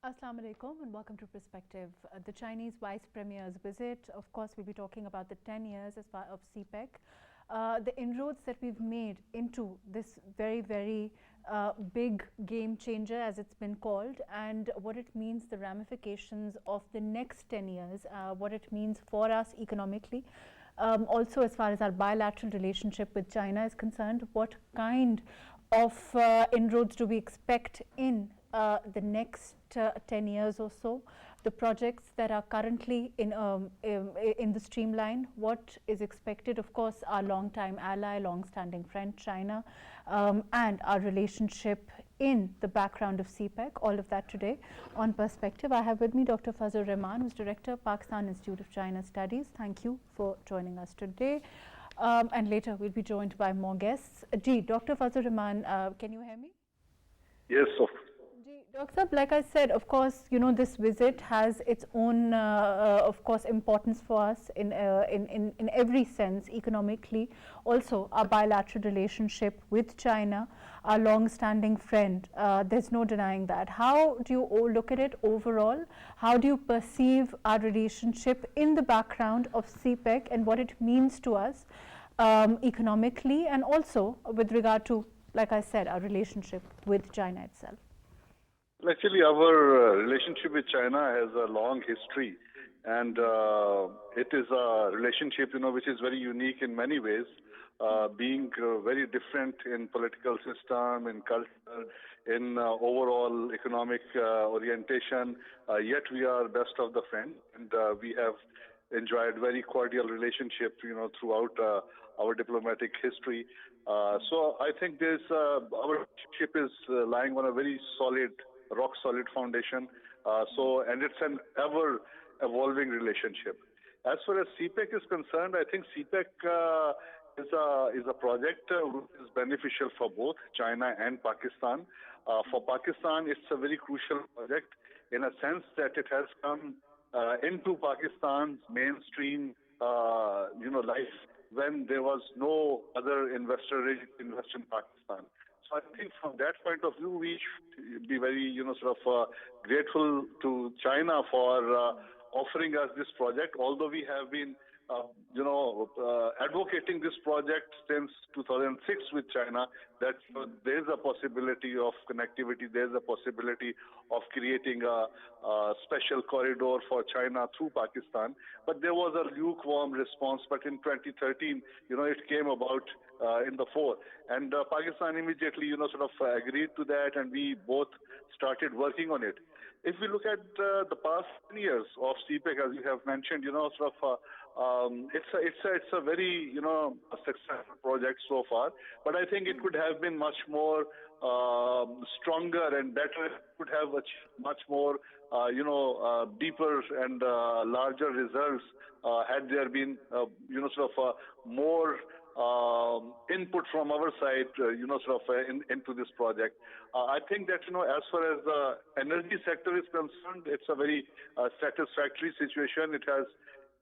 Assalamu alaikum and welcome to Perspective. The Chinese Vice Premier's visit, of course, we'll be talking about the 10 years as far of CPEC, the inroads that we've made into this very big game changer, as it's been called, and what it means, the ramifications of the next 10 years, what it means for us economically. Also, as far as our bilateral relationship with China is concerned, what kind of inroads do we expect in the next 10 years or so, the projects that are currently in the streamline, what is expected, of course, our long-time ally, long-standing friend China, and our relationship in the background of CPEC, all of that today on Perspective. I have with me Dr. Fazal Rehman, who's Director, Pakistan Institute of China Studies. Thank you for joining us today. And later we'll be joined by more guests. Dr. Fazal Rehman, can you hear me? Yes, of course. Dr. Saab, like I said, of course, you know, this visit has its own, of course, importance for us in every sense, economically. Also, our bilateral relationship with China, our long-standing friend, there's no denying that. How do you look at it overall? How do you perceive our relationship in the background of CPEC and what it means to us economically, and also with regard to, like I said, our relationship with China itself? Actually, our relationship with China has a long history, and it is a relationship, which is very unique in many ways, being very different in political system, in culture, in overall economic orientation. Yet we are best of the friend, and we have enjoyed very cordial relationship, throughout our diplomatic history. So I think our relationship is lying on a very solid, rock-solid foundation. And it's an ever-evolving relationship. As far as CPEC is concerned, I think CPEC is a project which is beneficial for both China and Pakistan. For Pakistan, it's a very crucial project in a sense that it has come into Pakistan's mainstream, life when there was no other investor ready to invest in Pakistan. So I think from that point of view, we should be very, grateful to China for offering us this project. Although we have been, advocating this project since 2006 with China, that there's a possibility of connectivity, there's a possibility of creating a special corridor for China through Pakistan. But there was a lukewarm response. But in 2013, it came about in the fore. And Pakistan immediately, agreed to that, and we both started working on it. If we look at the past 10 years of CPEC, as you have mentioned, it's a very, successful project so far. But I think it could have been much more stronger and better. It could have achieved much more, deeper and larger results had there been, more input from our side, into this project. I think that, as far as the energy sector is concerned, it's a very satisfactory situation. It has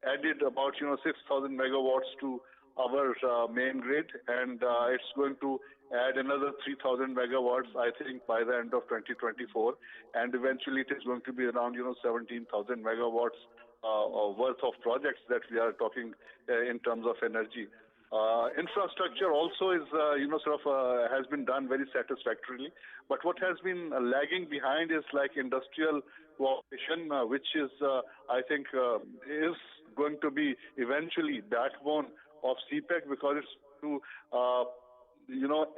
added about, 6,000 megawatts to our main grid, and it's going to add another 3,000 megawatts, I think, by the end of 2024. And eventually it is going to be around, 17,000 megawatts worth of projects that we are talking in terms of energy. Infrastructure also is, has been done very satisfactorily. But what has been lagging behind is like industrial cooperation, which is, I think, is going to be eventually backbone of CPEC, because it's to,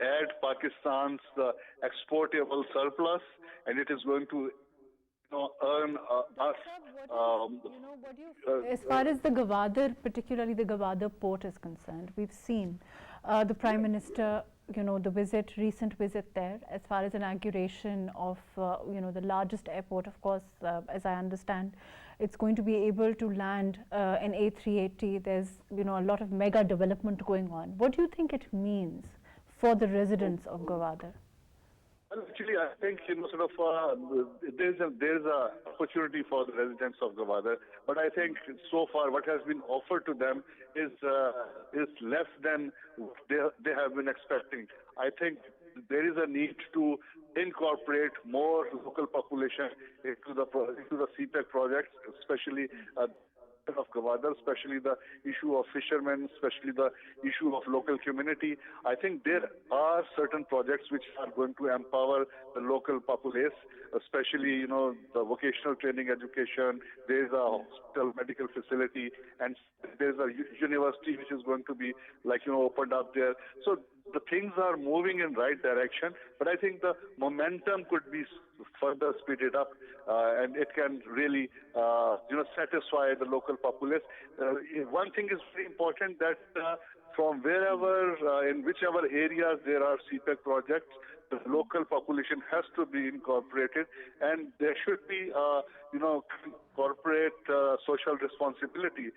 add Pakistan's exportable surplus, and it is going to earn us. As far as the Gwadar, particularly the Gwadar port is concerned, we've seen the Prime Minister, the recent visit there, as far as inauguration of, the largest airport, of course, as I understand, it's going to be able to land an A380. There's, a lot of mega development going on. What do you think it means for the residents of Gwadar? Well, actually, I think there's a opportunity for the residents of Gwadar, but I think so far what has been offered to them is less than what they have been expecting. I think there is a need to incorporate more local population into the CPEC projects, especially of Gwadar, especially the issue of fishermen, especially the issue of local community. I think there are certain projects which are going to empower the local populace, especially, the vocational training education. There is a hospital medical facility, and there is a university which is going to be opened up there. So the things are moving in right direction, but I think the momentum could be further speeded up, and it can really, satisfy the local populace. One thing is very important, that from wherever, in whichever areas there are CPEC projects, the local population has to be incorporated, and there should be, corporate social responsibility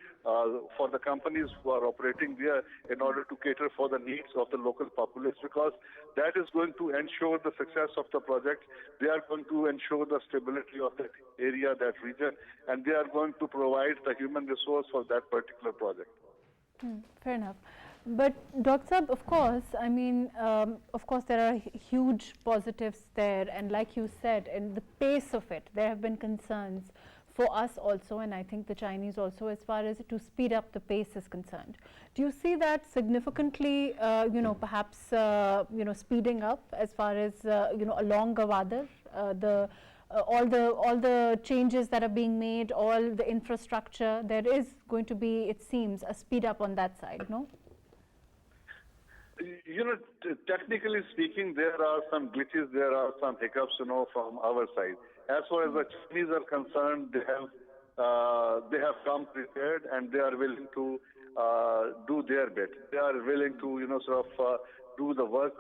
for the companies who are operating there in order to cater for the needs of the local populace, because that is going to ensure the success of the project. They are going to ensure the stability of that area, that region, and they are going to provide the human resource for that particular project. Fair enough. But Dr. Saab, of course, of course there are huge positives there, and like you said, and the pace of it, there have been concerns for us also, and I think the Chinese also, as far as to speed up the pace is concerned. Do you see that significantly, perhaps, speeding up as far as, along Gwadar, all the changes that are being made, all the infrastructure, there is going to be, it seems, a speed up on that side, no? Technically speaking, there are some glitches, there are some hiccups, from our side. As far as the Chinese are concerned, they have come prepared, and they are willing to do their bit. They are willing to, do the work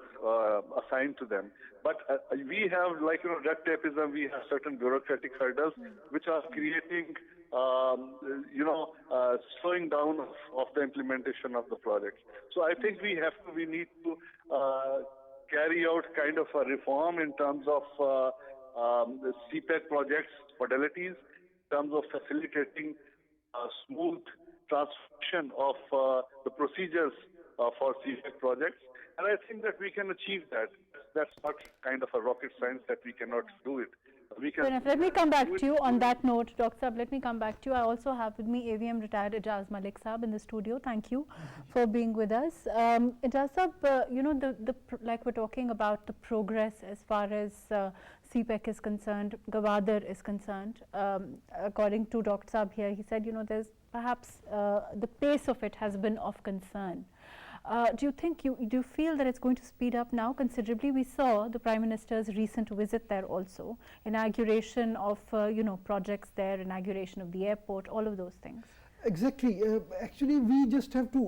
assigned to them. But we have, red tapeism, we have certain bureaucratic hurdles which are creating, slowing down of the implementation of the project. So I think we need to carry out kind of a reform in terms of the CPEC projects modalities, in terms of facilitating smooth transmission of the procedures for CPEC projects. And I think that we can achieve that. That's not kind of a rocket science that we cannot do it. Let me come back to you on that note, Dr. Saab. Let me come back to you. I also have with me AVM retired Ijaz Malik Saab in the studio. Thank you for being with us. Ijaz Saab, like we're talking about the progress as far as CPEC is concerned, Gwadar is concerned. According to Dr. Saab here, he said, there's perhaps the pace of it has been of concern. Do you feel that it's going to speed up now considerably? We saw the Prime Minister's recent visit there also, inauguration of projects there, inauguration of the airport, all of those things. Exactly. Actually, we just have to,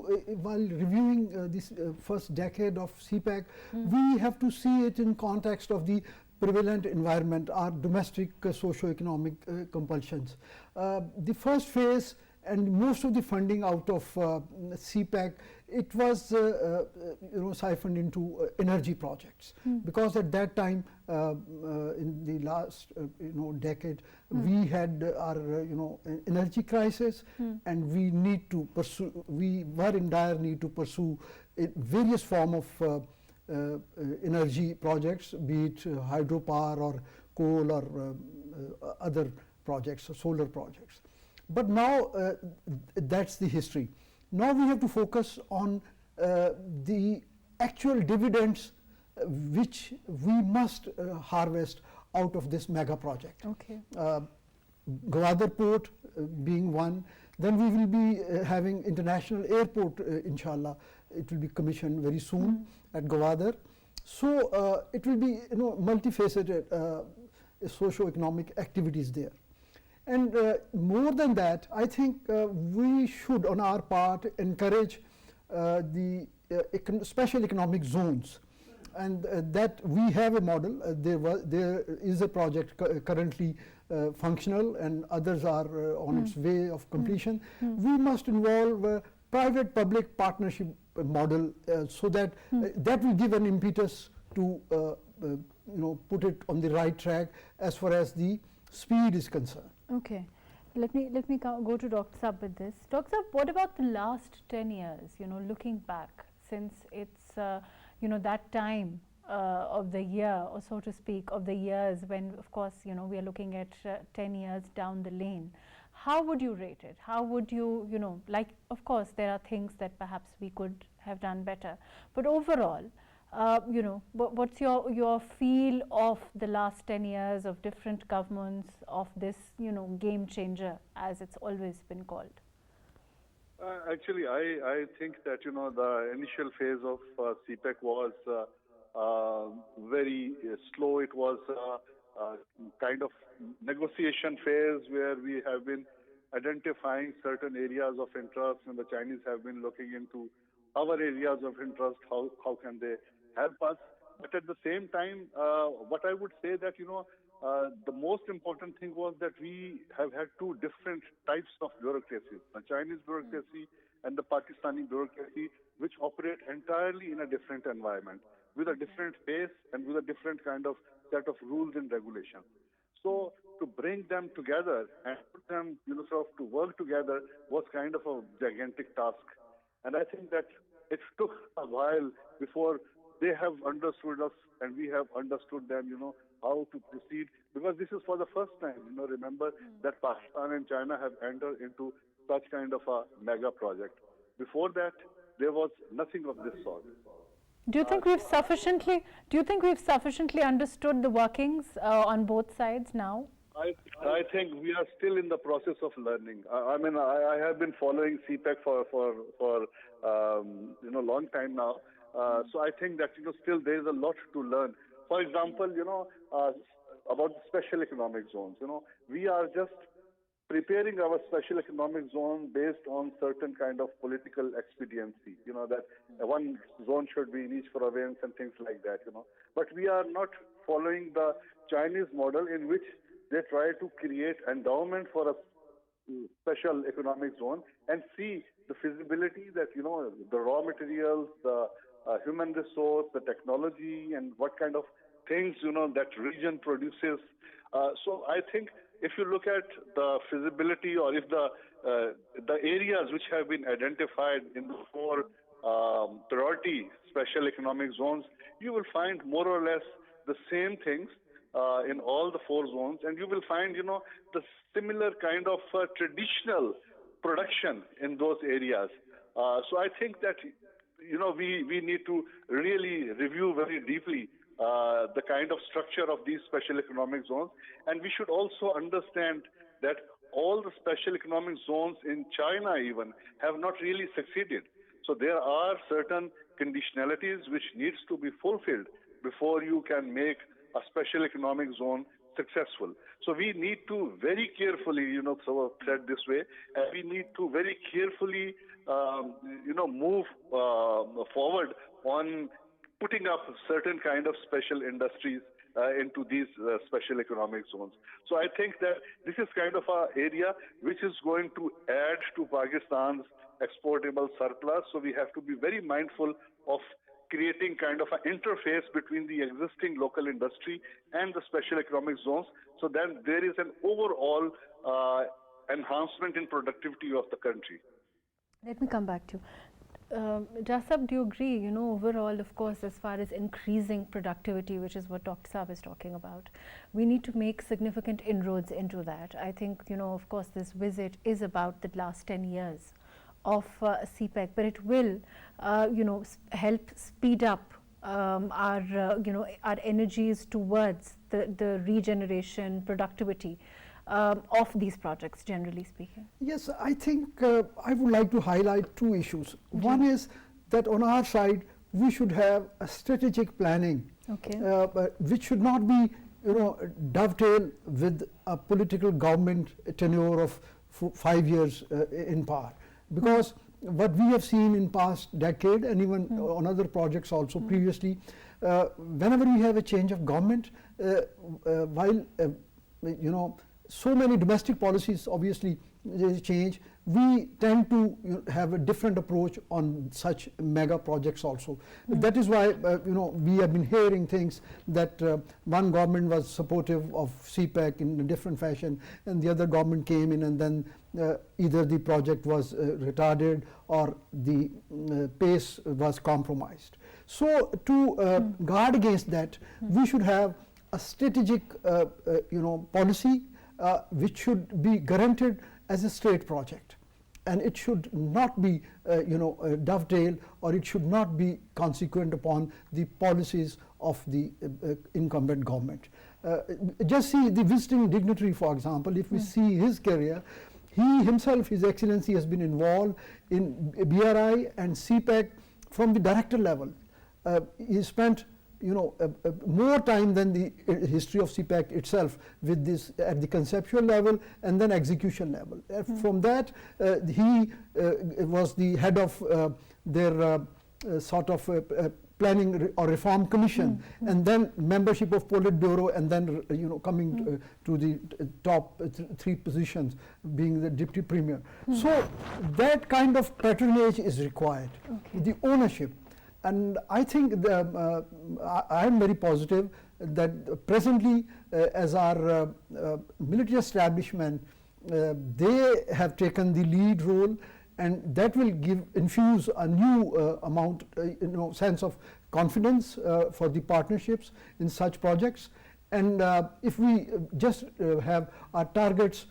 while reviewing this first decade of CPEC, we have to see it in context of the prevalent environment, our domestic socio-economic compulsions. The first phase and most of the funding out of CPEC, it was siphoned into energy projects, because at that time in the last decade we had our energy crisis, and we were in dire need to pursue various form of energy projects, be it hydropower or coal or other projects, solar projects. But now that's the history. Now we have to focus on the actual dividends which we must harvest out of this mega project. Okay. Gwadar port being one, then we will be having international airport, inshallah. It will be commissioned very soon at Gwadar. So it will be multifaceted socio-economic activities there. And more than that, I think we should on our part encourage the special economic zones, and that we have a model. There is a project currently functional, and others are on its way of completion. We must involve a private-public partnership model, so that that will give an impetus to put it on the right track as far as the speed is concerned. Okay, let me go to Dr. Saab with this. Dr. Saab, what about the last 10 years? Looking back, since it's that time of the year, or so to speak, of the years when, of course, we are looking at 10 years down the lane. How would you rate it? How would you, like, of course, there are things that perhaps we could have done better. But overall, what's your feel of the last 10 years of different governments, of this, game changer, as it's always been called? Actually, I think that, the initial phase of CPEC was very slow. It was kind of negotiation phase where we have been identifying certain areas of interest, and the Chinese have been looking into our areas of interest, how can they help us. But at the same time, what I would say that, the most important thing was that we have had two different types of bureaucracies, the Chinese bureaucracy and the Pakistani bureaucracy, which operate entirely in a different environment, with a different pace and with a different kind of set of rules and regulations. So to bring them together and put them, sort of to work together was kind of a gigantic task. And I think that it took a while before they have understood us and we have understood them, how to proceed, because this is for the first time, remember that Pakistan and China have entered into such kind of a mega project. Before that, there was nothing of this sort. Do you think we've sufficiently understood the workings on both sides now? I think we are still in the process of learning. I mean, I have been following CPEC for long time now. So I think that, still there is a lot to learn. For example, about the special economic zones, we are just preparing our special economic zone based on certain kind of political expediency, that one zone should be in each province and things like that, But we are not following the Chinese model in which they try to create endowment for a special economic zone and see the feasibility that, the raw materials, the human resource, the technology, and what kind of things, that region produces. So I think if you look at the feasibility, or if the areas which have been identified in the four priority special economic zones, you will find more or less the same things in all the four zones, and you will find, the similar kind of traditional production in those areas. So I think that, we need to really review very deeply the kind of structure of these special economic zones, and we should also understand that all the special economic zones in China even have not really succeeded. So there are certain conditionalities which needs to be fulfilled before you can make a special economic zone successful. So we need to very carefully, sort of tread this way, and we need to very carefully, move forward on putting up certain kind of special industries into these special economic zones. So I think that this is kind of an area which is going to add to Pakistan's exportable surplus. So we have to be very mindful of creating kind of an interface between the existing local industry and the special economic zones, so that there is an overall enhancement in productivity of the country. Let me come back to you. Jasab, do you agree, overall, of course, as far as increasing productivity, which is what Dr. Saab is talking about, we need to make significant inroads into that. I think, of course, this visit is about the last 10 years of CPEC, but it will, help speed up our energies towards the regeneration, productivity of these projects, generally speaking. Yes, I think I would like to highlight two issues. One is that on our side, we should have a strategic planning, which should not be, dovetail with a political government tenure of 5 years in power. Because what we have seen in past decade, and even on other projects also previously, whenever we have a change of government, while so many domestic policies obviously change, we tend to have a different approach on such mega projects also. That is why we have been hearing things that one government was supportive of CPEC in a different fashion, and the other government came in, and then either the project was retarded or the pace was compromised. So to guard against that, we should have a strategic policy which should be guaranteed as a state project, and it should not be dovetail, or it should not be consequent upon the policies of the incumbent government. Just see the visiting dignitary, for example. If we see his career, he himself, His Excellency, has been involved in BRI and CPEC from the director level. He spent more time than the history of CPEC itself with this at the conceptual level and then execution level. From that, he was the head of their sort of planning or reform commission, and then membership of Politburo, and then coming to the top three positions, being the deputy premier. So that kind of patronage is required, the ownership. And I think I am very positive that presently, as our military establishment, they have taken the lead role, and that will infuse a new amount, sense of confidence for the partnerships in such projects. And if we just have our targets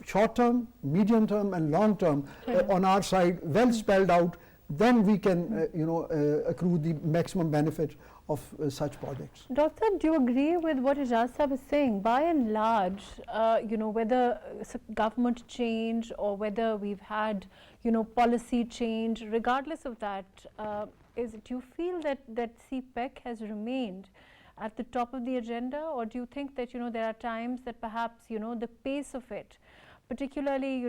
short term, medium term, and long term on our side well spelled out, then we can accrue the maximum benefit of such projects. Doctor, do you agree with what Ijaz Sahib is saying? By and large, whether government change or whether we've had policy change, regardless of that, do you feel that CPEC has remained at the top of the agenda, or do you think that there are times that perhaps the pace of it, particularly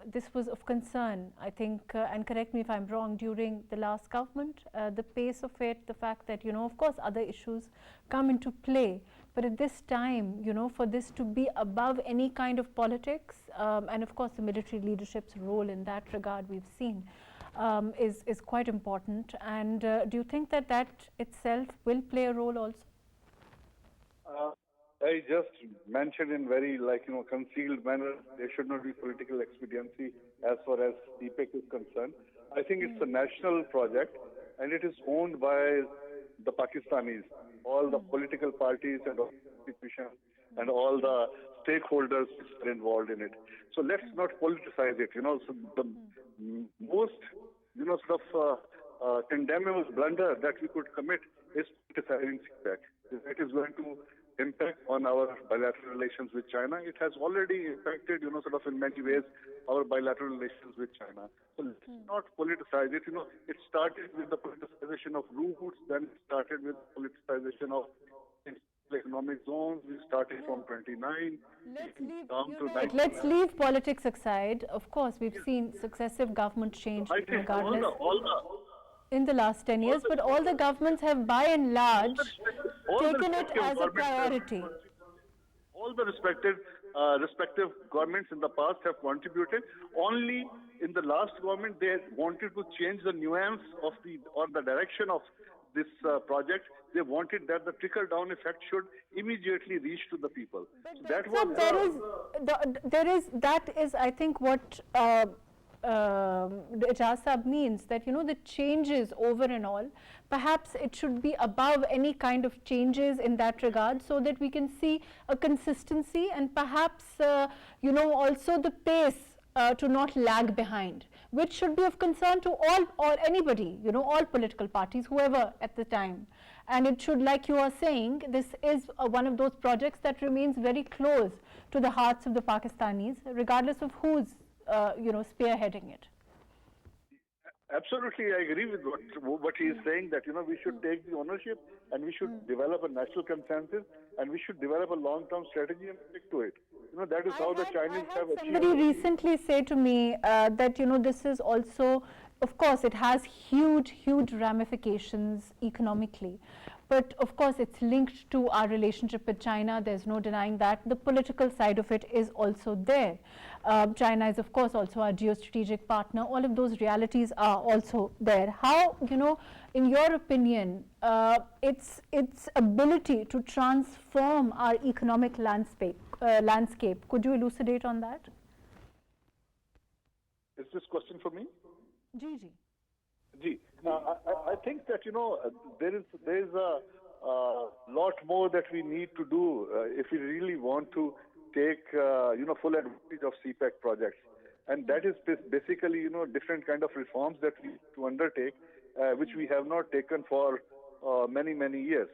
this was of concern, I think, and correct me if I'm wrong, during the last government, the pace of it, the fact that of course other issues come into play, but at this time for this to be above any kind of politics, and of course the military leadership's role in that regard we've seen is quite important. And do you think that that itself will play a role also? I just mentioned in very concealed manner, there should not be political expediency as far as CPEC is concerned. I think it's a national project, and it is owned by the Pakistanis, all the political parties and all institutions and all the stakeholders are involved in it. So let's not politicize it. So the most condemnable blunder that we could commit is politicizing CPEC. It is going to impact on our bilateral relations with China. It has already impacted, in many ways, our bilateral relations with China. So let's not politicize it. It started with the politicization of routes, then it started with politicization of economic zones. We started from 29. Let's leave politics aside. Of course, we've seen successive government change regardless in the last 10 years, but all the governments have by and large taken it as a priority. All the respective governments in the past have contributed. Only in the last government they wanted to change the nuance of the direction of this project. They wanted that the trickle-down effect should immediately reach to the people. That is, I think, what Ijaz Sahib means, that the changes over and all, perhaps it should be above any kind of changes in that regard, so that we can see a consistency and perhaps also the pace to not lag behind, which should be of concern to all or anybody, all political parties, whoever at the time. And it should, like you are saying, this is one of those projects that remains very close to the hearts of the Pakistanis, regardless of who's spearheading it. Absolutely, I agree with what he is saying, that we should take the ownership and we should develop a national consensus and we should develop a long-term strategy and stick to it. That is how the Chinese have achieved. Somebody recently say to me that this is also, of course, it has huge ramifications economically. But of course, it's linked to our relationship with China. There's no denying that. The political side of it is also there. China is, of course, also our geostrategic partner. All of those realities are also there. How, in your opinion, its ability to transform our economic landscape, could you elucidate on that? Is this question for me? Ji. I think that there is a lot more that we need to do if we really want to take full advantage of CPEC projects, and that is basically different kind of reforms that we need to undertake, which we have not taken for many years.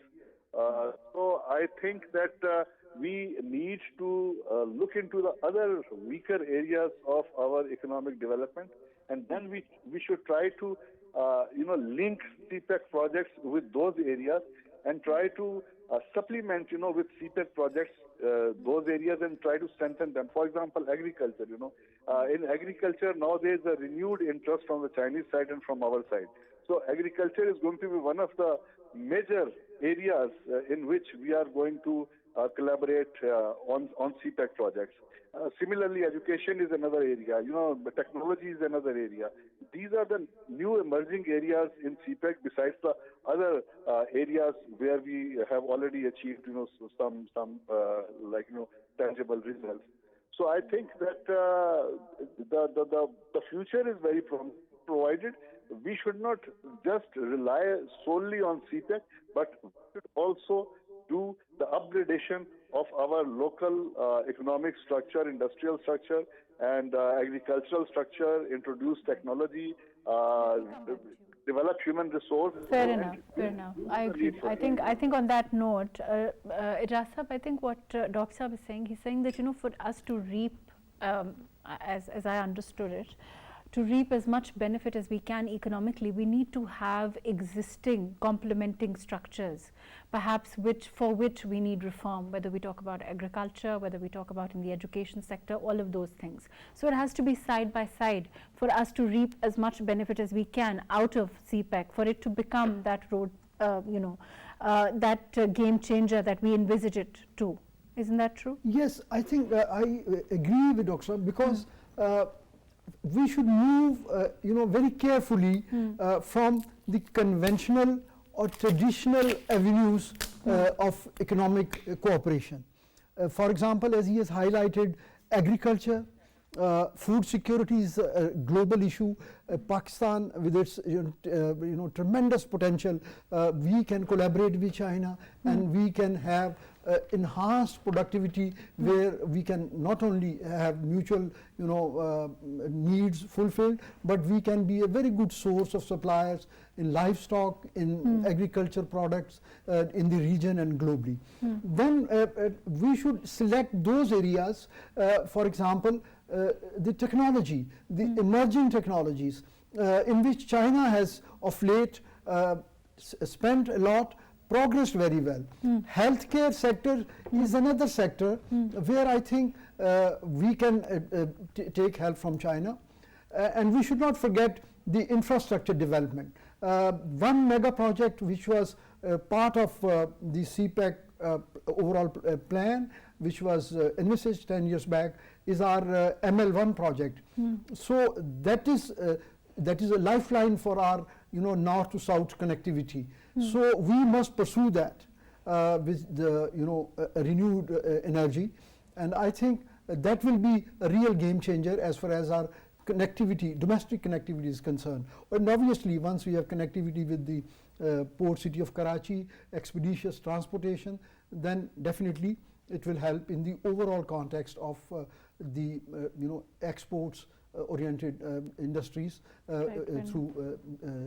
So I think that we need to look into the other weaker areas of our economic development, and then we should try to link CPEC projects with those areas and try to supplement with CPEC projects those areas and try to strengthen them. For example, agriculture. In agriculture now there is a renewed interest from the Chinese side and from our side. So agriculture is going to be one of the major areas in which we are going to collaborate on CPEC projects. Similarly, education is another area. Technology is another area. These are the new emerging areas in CPEC besides the other areas where we have already achieved some tangible results. So I think that the future is very provided. We should not just rely solely on CPEC, but we should also do the upgradation of our local economic structure, industrial structure, and agricultural structure, introduce technology, develop human resources. Fair enough. I agree. I think on that note, Ijaz Sahab, I think what Dr. Sahab is saying, he's saying that for us to reap, as I understood it, to reap as much benefit as we can economically, we need to have existing complementing structures, perhaps for which we need reform, whether we talk about agriculture, whether we talk about in the education sector, all of those things. So it has to be side by side for us to reap as much benefit as we can out of CPEC, for it to become that road, that game changer that we envisage it to. Isn't that true? Yes, I think I agree with Dr. Sahab, because we should move, very carefully from the conventional or traditional avenues of economic cooperation. For example, as he has highlighted, agriculture, food security is a global issue. Pakistan, with its tremendous potential, we can collaborate with China, and we can have enhanced productivity where we can not only have mutual needs fulfilled, but we can be a very good source of suppliers in livestock, in agriculture products in the region and globally. Then we should select those areas, for example, the technology, the emerging technologies in which China has of late spent a lot, progressed very well. Healthcare sector is another sector where I think we can take help from China, and we should not forget the infrastructure development. One mega project which was part of the CPEC overall plan, which was envisaged 10 years back, is our ML1 project. So that is a lifeline for our north to south connectivity. So we must pursue that with the renewed energy, and I think that will be a real game changer as far as our connectivity, domestic connectivity is concerned. And obviously once we have connectivity with the port city of Karachi, expeditious transportation, then definitely it will help in the overall context of the exports oriented industries through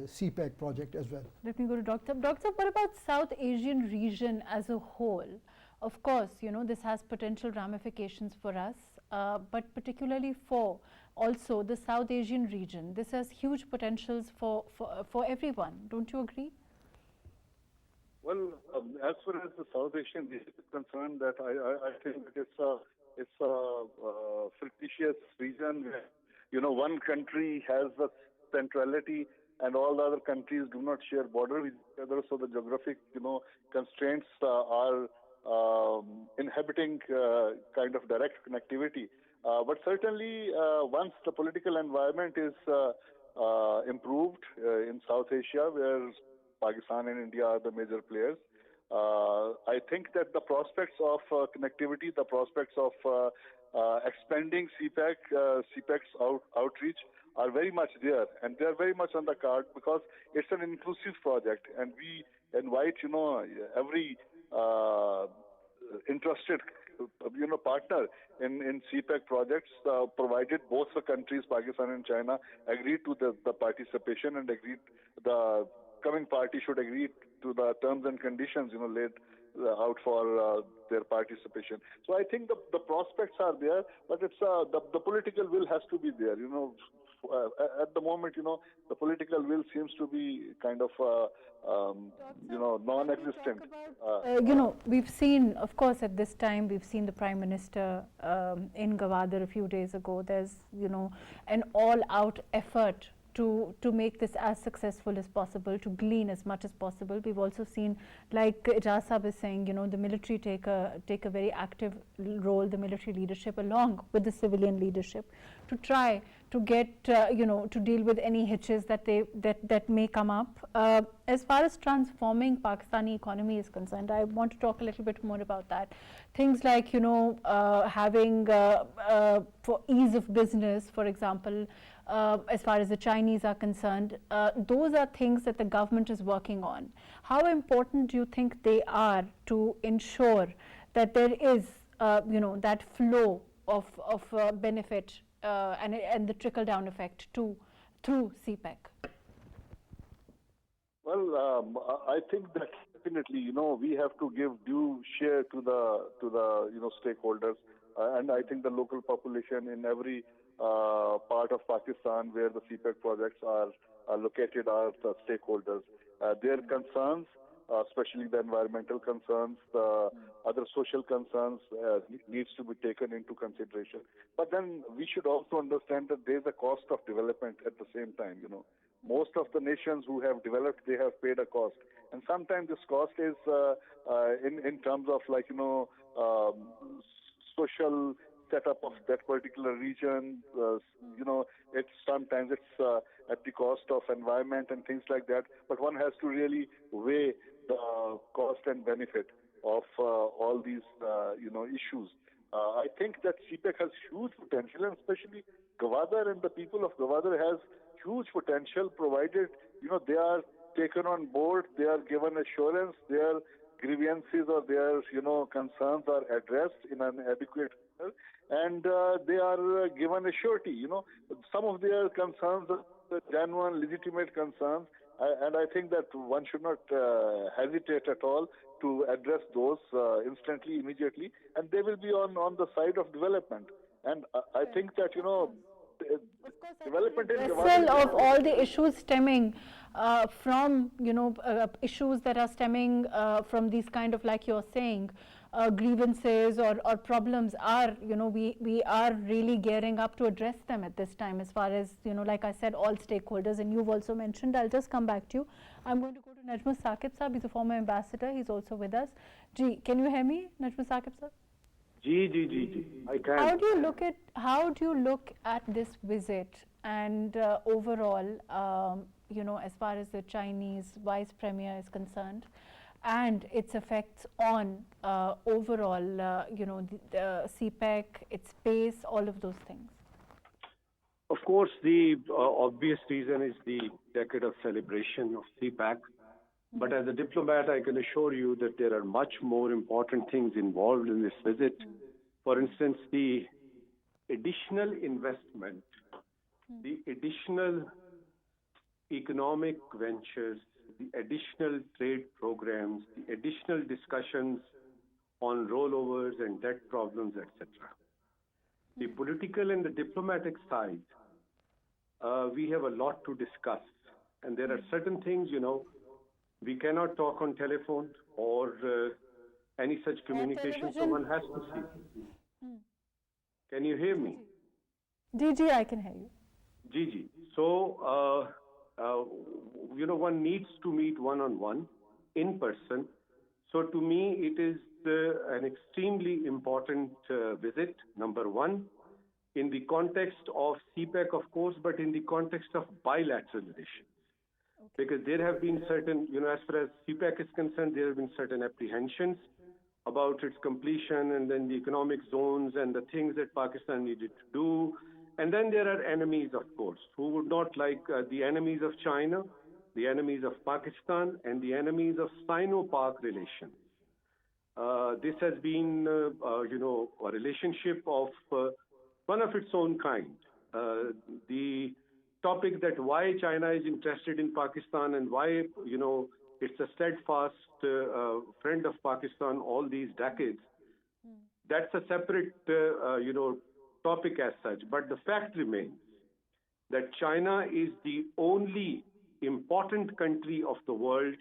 CPEC project as well. Let me go to Dr. Dr. What about South Asian region as a whole? Of course, this has potential ramifications for us, but particularly for also the South Asian region. This has huge potentials for everyone. Don't you agree? Well, as far as the South Asian region is concerned, that I think it's a fictitious region where one country has the centrality and all the other countries do not share border with each other, so the geographic, constraints are inhibiting kind of direct connectivity. But certainly, once the political environment is improved in South Asia, where Pakistan and India are the major players, I think that the prospects of connectivity, the prospects of expanding CPEC's outreach are very much there, and they are very much on the card because it's an inclusive project, and we invite every interested partner in CPEC projects, provided both the countries, Pakistan and China, agree to the participation and the coming party should agree to the terms and conditions laid out for their participation. So I think the prospects are there, but it's the political will has to be there. At the moment, the political will seems to be kind of non-existent. We've seen, of course, at this time, we've seen the Prime Minister in Gwadar a few days ago. There's, an all-out effort to make this as successful as possible, to glean as much as possible. We've also seen, like Ijaz Sahib is saying, the military take a very active role, the military leadership, along with the civilian leadership, to try to get, to deal with any hitches that may come up. As far as transforming Pakistani economy is concerned, I want to talk a little bit more about that. Things like, having for ease of business, for example, as far as the Chinese are concerned, those are things that the government is working on. How important do you think they are to ensure that there is, that flow of benefit and the trickle-down effect through CPEC? Well, I think that definitely, we have to give due share to the stakeholders, and I think the local population in every part of Pakistan where the CPEC projects are located are the stakeholders. Their concerns, especially the environmental concerns, the other social concerns, needs to be taken into consideration. But then we should also understand that there is a cost of development at the same time. Most of the nations who have developed, they have paid a cost, and sometimes this cost is in terms of social setup of that particular region. It's sometimes at the cost of environment and things like that. But one has to really weigh the cost and benefit of all these issues. I think that CPEC has huge potential, and especially Gwadar and the people of Gwadar has huge potential, provided they are taken on board, they are given assurance, their grievances or their concerns are addressed in an adequate manner, and they are given a surety. Some of their concerns are genuine, legitimate concerns, and I think that one should not hesitate at all to address those instantly, immediately, and they will be on the side of development. And I think that development in of all the issues stemming from issues that are stemming from these kind of, like you're saying, grievances or problems are, we are really gearing up to address them at this time, as far as, like I said, all stakeholders, and you've also mentioned. I'll just come back to you. I'm going to go to Najmus Saqib Sahib. He's a former ambassador. He's also with us. Ji, can you hear me, Najmus Saqib Sahib? Ji, I can. How do you look at this visit and overall, as far as the Chinese Vice Premier is concerned, and its effects on overall, the CPEC, its pace, all of those things? Of course, the obvious reason is the decade of celebration of CPEC. But as a diplomat, I can assure you that there are much more important things involved in this visit. For instance, the additional investment, the additional economic ventures, the additional trade programs, the additional discussions on rollovers and debt problems, etc. The political and the diplomatic side, we have a lot to discuss. And there are certain things, we cannot talk on telephone or any such communication, so one has to see. Can you hear me? Ji, I can hear you. Ji. So, one needs to meet one-on-one in person. So to me, it is an extremely important visit, number one, in the context of CPEC, of course, but in the context of bilateral relations. Because there have been certain, as far as CPEC is concerned, there have been certain apprehensions about its completion, and then the economic zones and the things that Pakistan needed to do. And then there are enemies, of course, who would not like the enemies of China, the enemies of Pakistan, and the enemies of Sino-Pak relations. This has been, a relationship of one of its own kind. The topic that why China is interested in Pakistan and why, it's a steadfast friend of Pakistan all these decades, that's a separate, topic as such. But the fact remains that China is the only important country of the world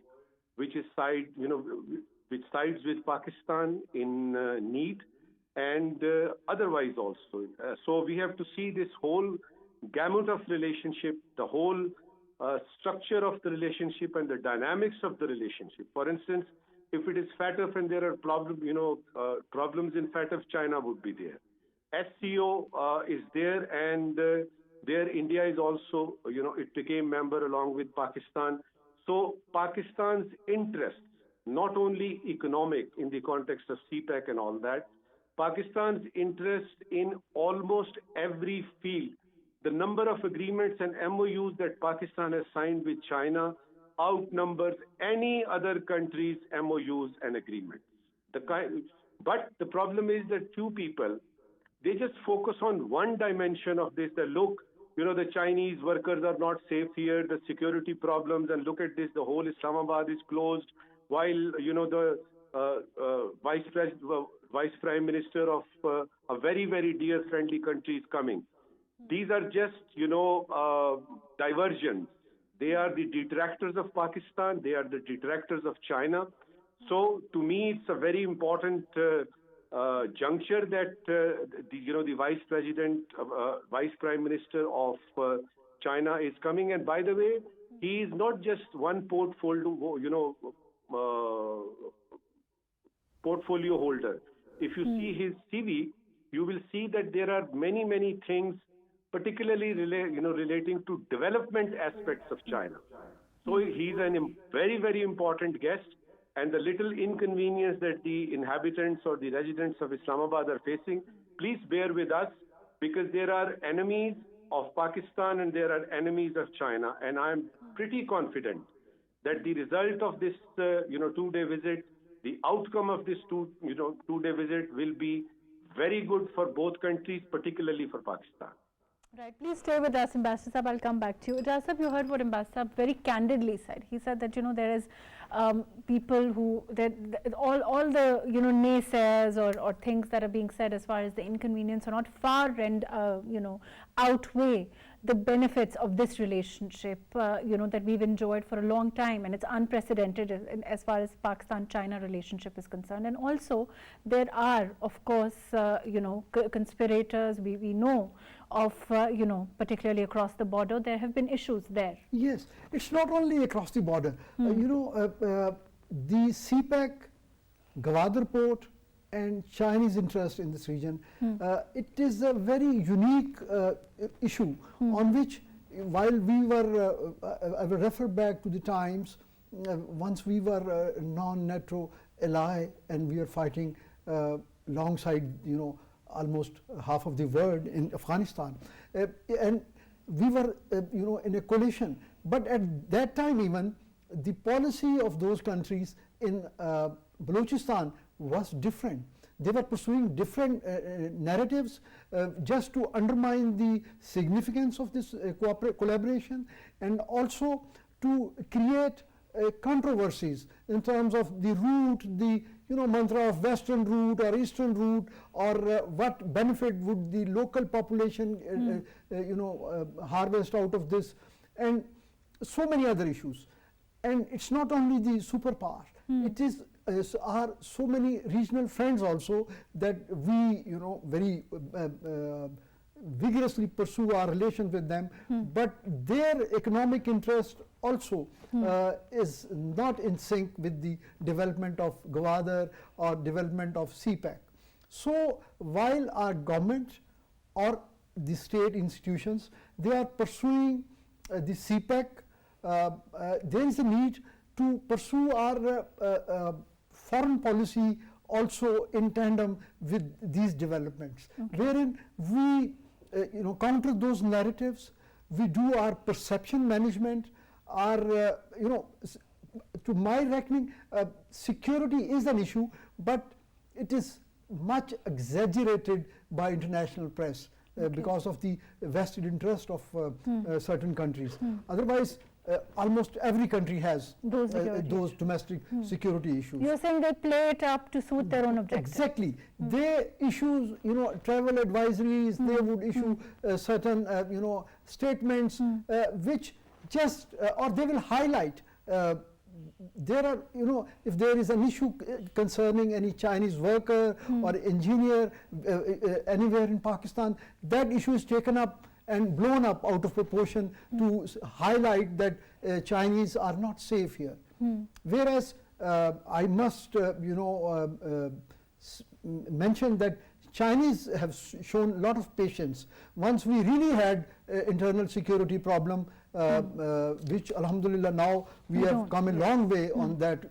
which is which sides with Pakistan in need and otherwise also. So we have to see this whole gamut of relationship, the whole structure of the relationship and the dynamics of the relationship. For instance, if it is FATF and there are problems in FATF, China would be there. SCO is there, and there India is also, it became member along with Pakistan. So Pakistan's interests, not only economic in the context of CPEC and all that, Pakistan's interest in almost every field. The number of agreements and MOUs that Pakistan has signed with China outnumbers any other country's MOUs and agreements. But the problem is that few people, they just focus on one dimension of this. That look, the Chinese workers are not safe here, the security problems, and look at this, the whole Islamabad is closed, while, the Vice Prime Minister of a very, very dear friendly country is coming. These are just, diversions. They are the detractors of Pakistan. They are the detractors of China. So to me, it's a very important juncture that the Vice Prime Minister of China is coming. And by the way, he is not just one portfolio holder. If you see his CV, you will see that there are many, many things, particularly relating to development aspects of China. So he's a very, very important guest, and the little inconvenience that the inhabitants or the residents of Islamabad are facing, please bear with us, because there are enemies of Pakistan and there are enemies of China, and I'm pretty confident that the result of this, 2-day visit, the outcome of this two-day visit will be very good for both countries, particularly for Pakistan. Right. Please stay with us, Ambassador Saab. I'll come back to you. Ijaz Saab, you heard what Ambassador Saab very candidly said. He said that, there is people who, all the, naysayers or things that are being said as far as the inconvenience are not far and, outweigh the benefits of this relationship, that we've enjoyed for a long time, and it's unprecedented as far as Pakistan-China relationship is concerned. And also, there are, of course, conspirators. We know of, particularly across the border, there have been issues there. Yes, it's not only across the border. The CPEC, Gwadar Port, and Chinese interest in this region, it is a very unique issue on which, while we were, I will refer back to the times, once we were a non-NATO ally and we were fighting alongside, almost half of the world in Afghanistan. And we were, in a coalition. But at that time even, the policy of those countries in Balochistan was different. They were pursuing different narratives just to undermine the significance of this collaboration, and also to create controversies in terms of the route, the mantra of western route or eastern route, or what benefit would the local population harvest out of this, and so many other issues. And it's not only the superpower, it is are so many regional friends also that we very vigorously pursue our relations with them, but their economic interest also is not in sync with the development of Gwadar or development of CPEC. So while our government or the state institutions, they are pursuing the CPEC, there is a need to pursue our foreign policy also in tandem with these developments, wherein we counter those narratives, we do our perception management, our to my reckoning, security is an issue, but it is much exaggerated by international press because of the vested interest of certain countries. Otherwise, almost every country has those domestic security issues. You're saying they play it up to suit their own objectives. Exactly. They issue, travel advisories. They would issue certain, statements which just, or they will highlight. There are, if there is an issue concerning any Chinese worker or engineer anywhere in Pakistan, that issue is taken up and blown up out of proportion to highlight that Chinese are not safe here. Whereas I must mention that Chinese have shown a lot of patience. Once we really had internal security problem, which alhamdulillah now we have come a long way on that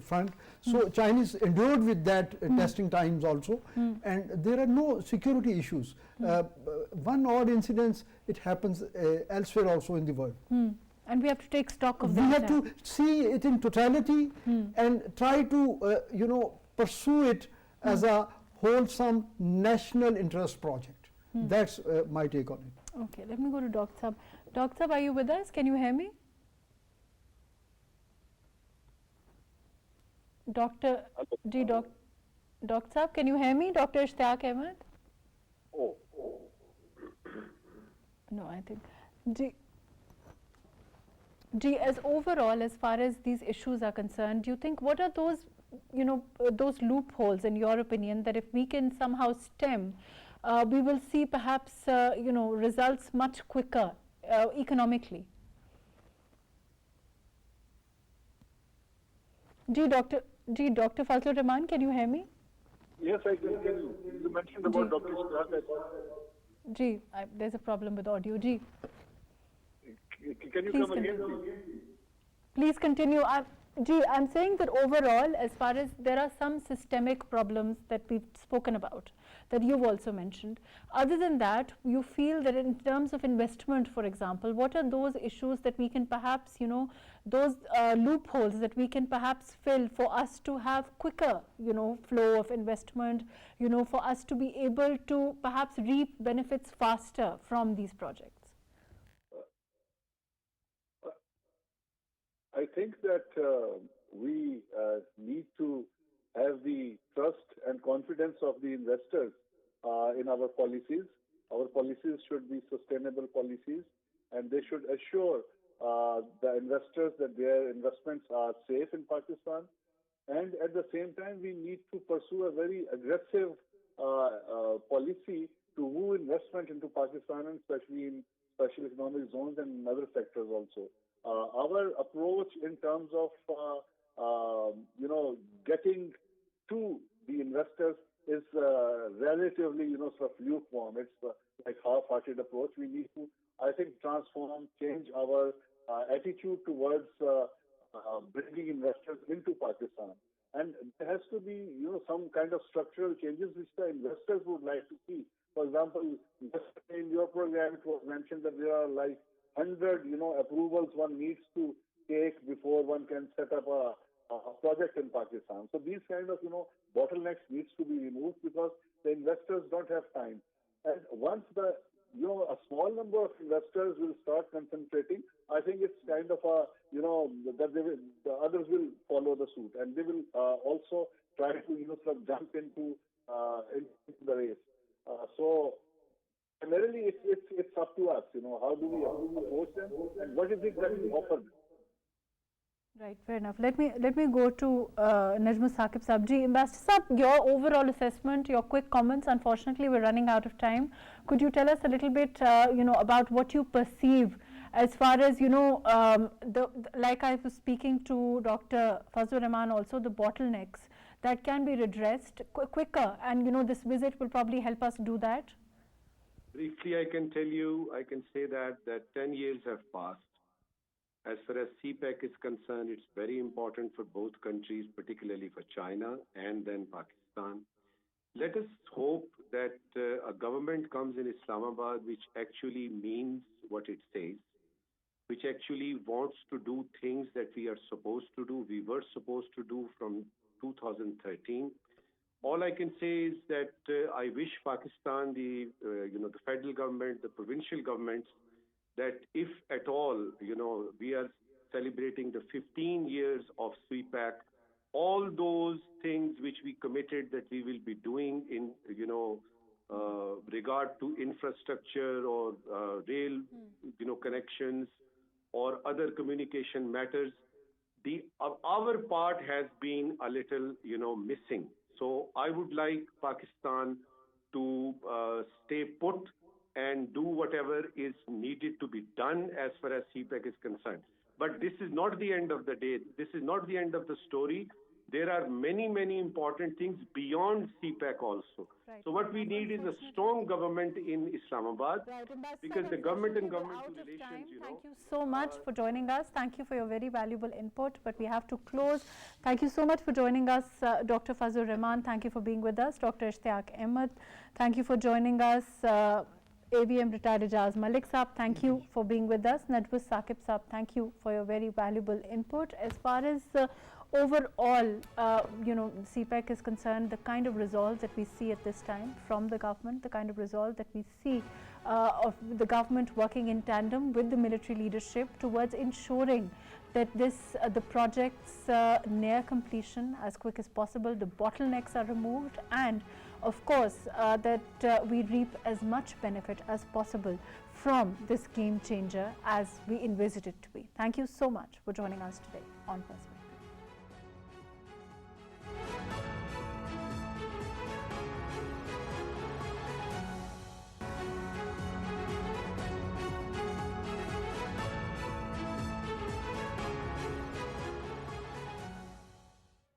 front. So Chinese endured with that testing times also, and there are no security issues. One odd incident, it happens elsewhere also in the world. And we have to take stock of that. We have to see it in totality and try to pursue it as a wholesome national interest project. That's my take on it. Okay, let me go to Dr. Saab. Dr. Saab, are you with us? Can you hear me? Dr. Saab, can you hear me? Dr. Ishtiaq Ahmad? No, I think. As overall, as far as these issues are concerned, do you think what are those, those loopholes in your opinion that if we can somehow stem, we will see perhaps, results much quicker economically? Dr. Fazal Rehman, can you hear me? Yes, I can hear you. You mentioned about Dr. Ishtiaq. There's a problem with audio. Can you come again, please? Please continue. I'm saying that overall, as far as there are some systemic problems that we've spoken about, that you've also mentioned. Other than that, you feel that in terms of investment, for example, what are those issues that we can perhaps, those loopholes that we can perhaps fill for us to have quicker, flow of investment, for us to be able to perhaps reap benefits faster from these projects? I think that we need to have the trust and confidence of the investors in our policies. Our policies should be sustainable policies, and they should assure the investors that their investments are safe in Pakistan. And at the same time, we need to pursue a very aggressive policy to woo investment into Pakistan, and especially in special economic zones and in other sectors also. Our approach in terms of getting to the investors is relatively sort of lukewarm. It's like half-hearted approach. We need to, I think, change our attitude towards bringing investors into Pakistan. And there has to be some kind of structural changes which the investors would like to see. For example, in your program it was mentioned that there are like 100 approvals one needs to take before one can set up a project in Pakistan. So these kind of bottlenecks needs to be removed because the investors don't have time. And once a small number of investors will start concentrating, I think it's kind of that the others will follow the suit, and they will also try to sort of jump into the race. So primarily, it's up to us. How do we approach them, and what is it that we offer them? Right, fair enough. Let me go to Najmul Saqib Sabji. Ambassador Saab, your overall assessment, your quick comments. Unfortunately, we're running out of time. Could you tell us a little bit, about what you perceive as far as, like I was speaking to Dr. Fazal Rehman also, the bottlenecks that can be redressed quicker, and this visit will probably help us do that? Briefly, I can say that 10 years have passed. As far as CPEC is concerned, it's very important for both countries, particularly for China and then Pakistan. Let us hope that a government comes in Islamabad which actually means what it says, which actually wants to do things that we are supposed to do, we were supposed to do from 2013. All I can say is that I wish Pakistan, the federal government, the provincial governments, that if at all, we are celebrating the 15 years of CPEC, all those things which we committed that we will be doing in, regard to infrastructure or rail, connections or other communication matters, our part has been a little, missing. So I would like Pakistan to stay put and do whatever is needed to be done as far as CPEC is concerned. But this is not the end of the day. This is not the end of the story. There are many, many important things beyond CPEC also. Right. So what we need is a strong government in Islamabad, because the government and government relations, Thank you so much for joining us. Thank you for your very valuable input, but we have to close. Thank you so much for joining us, Dr. Fazal Rehman. Thank you for being with us. Dr. Ishtiaq Ahmad, thank you for joining us. AVM retired Ijaz Malik Saab, thank you for being with us. Nadwaz Saqib Saab, thank you for your very valuable input. As far as overall, CPEC is concerned, the kind of resolve that we see at this time from the government, the kind of resolve that we see of the government working in tandem with the military leadership towards ensuring that the projects near completion as quick as possible, the bottlenecks are removed, and of course that we reap as much benefit as possible from this game changer as we envisage it to be. Thank you so much for joining us today on Perspective.